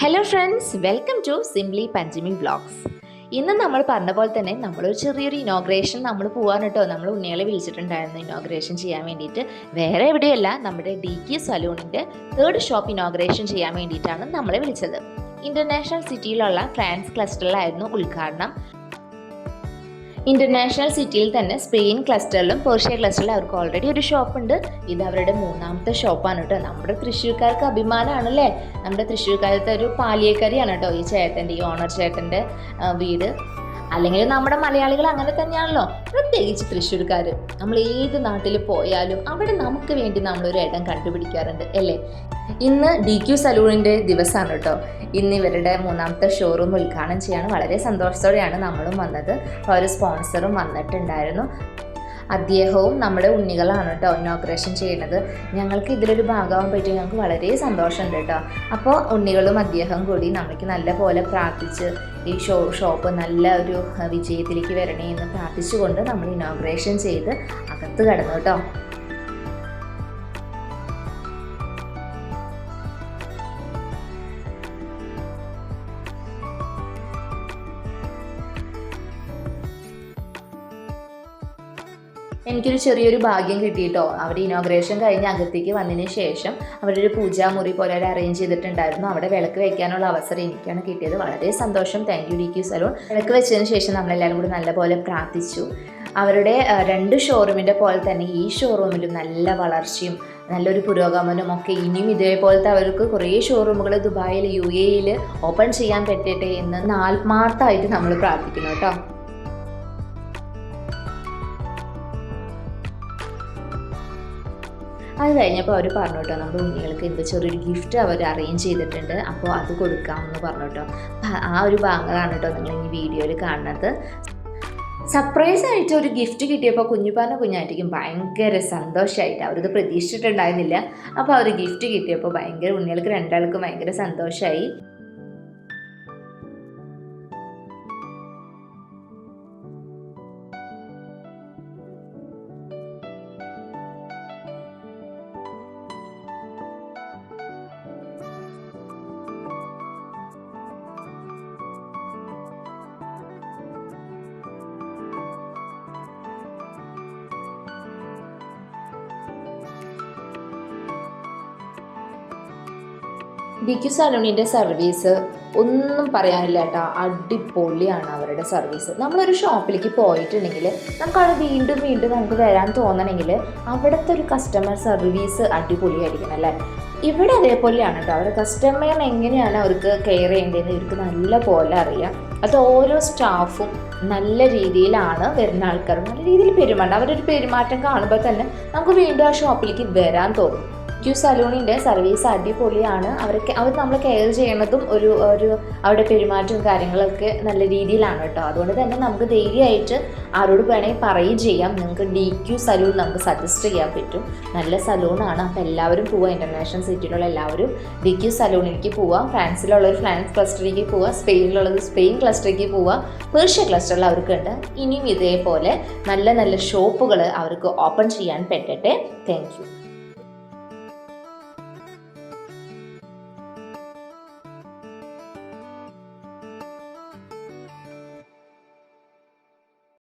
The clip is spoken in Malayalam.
Hello friends, welcome to simply Panchami vlogs. ഇന്ന് നമ്മൾ പറഞ്ഞ പോലെ തന്നെ നമ്മളൊരു ചെറിയൊരു ഇനോഗ്രേഷൻ നമ്മൾ പോകാൻ കേട്ടോ. നമ്മൾ ഉണ്ണികളെ വിളിച്ചിട്ടുണ്ടായിരുന്നു ഇനോഗ്രേഷൻ ചെയ്യാൻ വേണ്ടിയിട്ട്. വേറെ എവിടെയല്ല, നമ്മുടെ DK സലൂണിൻ്റെ 3rd ഷോപ്പ് ഇനോഗ്രേഷൻ ചെയ്യാൻ വേണ്ടിയിട്ടാണ് നമ്മളെ വിളിച്ചത്. ഇൻ്റർനാഷണൽ സിറ്റിയിലുള്ള ഫ്രാൻസ് ക്ലസ്റ്ററിലായിരുന്നു ഉദ്ഘാടനം. ഇൻ്റർനാഷണൽ സിറ്റിയിൽ തന്നെ സ്പെയിൻ ക്ലസ്റ്ററിലും പേർഷ്യ ക്ലസ്റ്ററിലും അവർക്ക് ഓൾറെഡി ഒരു ഷോപ്പുണ്ട്. ഇത് അവരുടെ 3ാമത്തെ ഷോപ്പാണ് കേട്ടോ. നമ്മുടെ തൃശ്ശൂർക്കാർക്ക് അഭിമാനമാണല്ലേ. നമ്മുടെ തൃശ്ശൂർക്കാരത്തെ ഒരു പാലിയേക്കറിയാണ് കേട്ടോ ഈ ചേട്ടൻ്റെ, ഈ ഓണർ ചേട്ടൻ്റെ വീട്. അല്ലെങ്കിൽ നമ്മുടെ മലയാളികൾ അങ്ങനെ തന്നെയാണല്ലോ, പ്രത്യേകിച്ച് തൃശ്ശൂർക്കാർ. നമ്മൾ ഏത് നാട്ടിൽ പോയാലും അവിടെ നമുക്ക് വേണ്ടി നമ്മളൊരു ഇടം കണ്ടുപിടിക്കാറുണ്ട് അല്ലേ. ഇന്ന് DQ സലൂണിൻ്റെ ദിവസമാണ് കേട്ടോ. ഇന്ന് ഇവരുടെ 3ാമത്തെ ഷോറൂം ഉദ്ഘാടനം ചെയ്യാൻ വളരെ സന്തോഷത്തോടെയാണ് നമ്മളും വന്നത്. അപ്പോൾ ഒരു സ്പോൺസറും വന്നിട്ടുണ്ടായിരുന്നു. അദ്ദേഹവും നമ്മുടെ ഉണ്ണികളാണ് കേട്ടോ ഇനോഗ്രേഷൻ ചെയ്യുന്നത്. ഞങ്ങൾക്ക് ഇതിലൊരു ഭാഗമാകാൻ പറ്റി ഞങ്ങൾക്ക് വളരെ സന്തോഷമുണ്ട് കേട്ടോ. അപ്പോൾ ഉണ്ണികളും അദ്ദേഹവും കൂടി നമുക്ക് നല്ല പോലെ പ്രാർത്ഥിച്ച് ഈ ഷോപ്പ് നല്ല ഒരു വിജയത്തിലേക്ക് വരണേ എന്ന് പ്രാർത്ഥിച്ചുകൊണ്ട് നമ്മൾ ഇനോഗ്രേഷൻ ചെയ്ത് അകത്ത് കടന്നു കേട്ടോ. എനിക്കൊരു ചെറിയൊരു ഭാഗ്യം കിട്ടിയിട്ടോ. അവർ ഇനോഗ്രേഷൻ കഴിഞ്ഞ് അകത്തേക്ക് വന്നതിന് ശേഷം അവരൊരു പൂജാമുറി പോലെ അവർ അറേഞ്ച് ചെയ്തിട്ടുണ്ടായിരുന്നു. അവിടെ വിളക്ക് വയ്ക്കാനുള്ള അവസരം എനിക്കാണ് കിട്ടിയത്. വളരെ സന്തോഷം. Thank you DQ salon. വിളക്ക് വെച്ചതിന് ശേഷം നമ്മളെല്ലാവരും കൂടി നല്ലപോലെ പ്രാർത്ഥിച്ചു. അവരുടെ 2 ഷോറൂമിൻ്റെ പോലെ തന്നെ ഈ ഷോറൂമിലും നല്ല വളർച്ചയും നല്ലൊരു പുരോഗമനവും ഒക്കെ ഇനിയും ഇതേപോലത്തെ അവർക്ക് കുറേ ഷോറൂമുകൾ ദുബായിൽ UAE ഓപ്പൺ ചെയ്യാൻ പറ്റട്ടെ എന്ന് ആത്മാർത്ഥമായിട്ട് നമ്മൾ പ്രാർത്ഥിക്കുന്നു കേട്ടോ. അത് കഴിഞ്ഞപ്പോൾ അവർ പറഞ്ഞു കേട്ടോ, നമ്മുടെ ഉണ്ണികൾക്ക് എന്ത് ചെറിയൊരു ഗിഫ്റ്റ് അവർ അറേഞ്ച് ചെയ്തിട്ടുണ്ട്, അപ്പോൾ അത് കൊടുക്കാമെന്ന് പറഞ്ഞു കേട്ടോ. ആ ഒരു ഭാഗങ്ങളാണ് കേട്ടോ നിങ്ങൾ ഈ വീഡിയോയിൽ കാണുന്നത്. സർപ്രൈസ് ആയിട്ട് ഒരു ഗിഫ്റ്റ് കിട്ടിയപ്പോൾ കുഞ്ഞായിരിക്കും ഭയങ്കര സന്തോഷമായിട്ട്. അവരത് പ്രതീക്ഷിച്ചിട്ടുണ്ടായിരുന്നില്ല. അപ്പോൾ ആ ഒരു ഗിഫ്റ്റ് കിട്ടിയപ്പോൾ ഭയങ്കര ഉണ്ണികൾക്ക് 2ആൾക്കും ഭയങ്കര സന്തോഷമായി. DQ സലൂണിൻ്റെ സർവീസ് ഒന്നും പറയാനില്ല കേട്ടോ. അടിപൊളിയാണ് അവരുടെ സർവീസ്. നമ്മളൊരു ഷോപ്പിലേക്ക് പോയിട്ടുണ്ടെങ്കിൽ നമുക്കവിടെ വീണ്ടും നമുക്ക് വരാൻ തോന്നണമെങ്കിൽ അവിടുത്തെ ഒരു കസ്റ്റമർ സർവീസ് അടിപൊളിയായിരിക്കണം അല്ലേ. ഇവിടെ അതേപോലെയാണ് കേട്ടോ. അവരുടെ കസ്റ്റമറിനെ എങ്ങനെയാണ് അവർക്ക് കെയർ ചെയ്യേണ്ടതെന്ന് ഇവർക്ക് നല്ല പോലെ അറിയാം. അത് ഓരോ സ്റ്റാഫും നല്ല രീതിയിലാണ് വരുന്ന ആൾക്കാർ നല്ല രീതിയിൽ പെരുമാറ്റം. അവരൊരു പെരുമാറ്റം കാണുമ്പോൾ തന്നെ നമുക്ക് വീണ്ടും ആ ഷോപ്പിലേക്ക് വരാൻ തോന്നും. DQ സലൂണിൻ്റെ സർവീസ് അടിപൊളിയാണ്. അവർ നമ്മൾ കെയർ ചെയ്യണതും ഒരു അവരുടെ പെരുമാറ്റവും കാര്യങ്ങളൊക്കെ നല്ല രീതിയിലാണ് കേട്ടോ. അതുകൊണ്ട് തന്നെ നമുക്ക് ധൈര്യമായിട്ട് ആരോട് വേണമെങ്കിൽ പറയുകയും ചെയ്യാം. നിങ്ങൾക്ക് DQ സലൂൺ നമുക്ക് സജസ്റ്റ് ചെയ്യാൻ പറ്റും. നല്ല സലൂണാണ്. അപ്പോൾ എല്ലാവരും പോവുക. ഇൻ്റർനാഷണൽ സിറ്റിയിലുള്ള എല്ലാവരും DQ സലൂണിലേക്ക് പോവുക. ഫ്രാൻസിലുള്ളൊരു ഫ്രാൻസ് ക്ലസ്റ്ററിലേക്ക് പോവുക. സ്പെയിനിലുള്ളത് സ്പെയിൻ ക്ലസ്റ്ററിലേക്ക് പോവുക. പേർഷ്യ ക്ലസ്റ്ററിൽ അവർക്കുണ്ട്. ഇനിയും ഇതേപോലെ നല്ല ഷോപ്പുകൾ അവർക്ക് ഓപ്പൺ ചെയ്യാൻ പറ്റട്ടെ. Thank U.